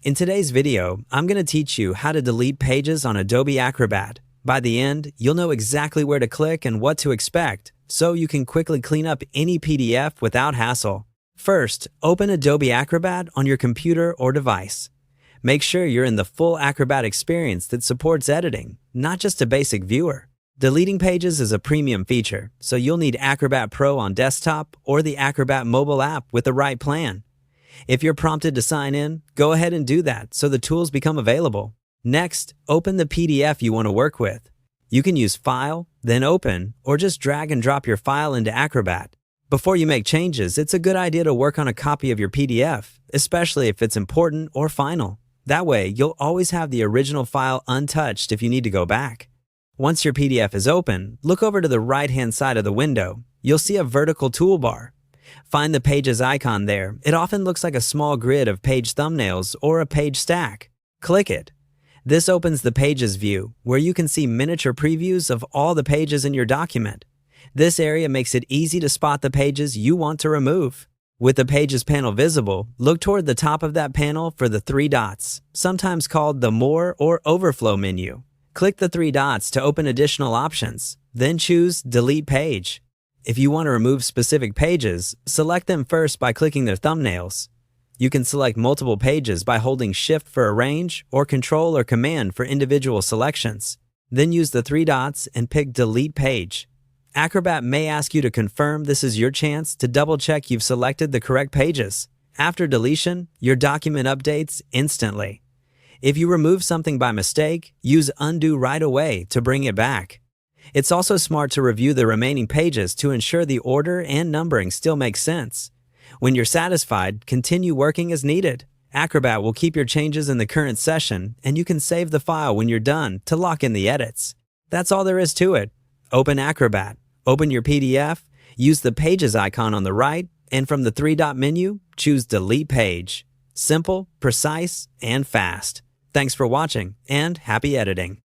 In today's video, I'm going to teach you how to delete pages on Adobe Acrobat. By the end, you'll know exactly where to click and what to expect, so you can quickly clean up any PDF without hassle. First, open Adobe Acrobat on your computer or device. Make sure you're in the full Acrobat experience that supports editing, not just a basic viewer. Deleting pages is a premium feature, so you'll need Acrobat Pro on desktop or the Acrobat mobile app with the right plan. If you're prompted to sign in, go ahead and do that so the tools become available. Next, open the PDF you want to work with. You can use File, then Open, or just drag and drop your file into Acrobat. Before you make changes, it's a good idea to work on a copy of your PDF, especially if it's important or final. That way, you'll always have the original file untouched if you need to go back. Once your PDF is open, look over to the right-hand side of the window. You'll see a vertical toolbar. Find the Pages icon there. It often looks like a small grid of page thumbnails or a page stack. Click it. This opens the Pages view, where you can see miniature previews of all the pages in your document. This area makes it easy to spot the pages you want to remove. With the Pages panel visible, look toward the top of that panel for the three dots, sometimes called the More or Overflow menu. Click the three dots to open additional options, then choose Delete Page. If you want to remove specific pages, select them first by clicking their thumbnails. You can select multiple pages by holding Shift for arrange or Control or Command for individual selections. Then use the three dots and pick Delete Page. Acrobat may ask you to confirm this is your chance to double-check you've selected the correct pages. After deletion, your document updates instantly. If you remove something by mistake, use Undo right away to bring it back. It's also smart to review the remaining pages to ensure the order and numbering still make sense. When you're satisfied, continue working as needed. Acrobat will keep your changes in the current session, and you can save the file when you're done to lock in the edits. That's all there is to it. Open Acrobat, open your PDF, use the Pages icon on the right, and from the three-dot menu, choose Delete Page. Simple, precise, and fast. Thanks for watching, and happy editing.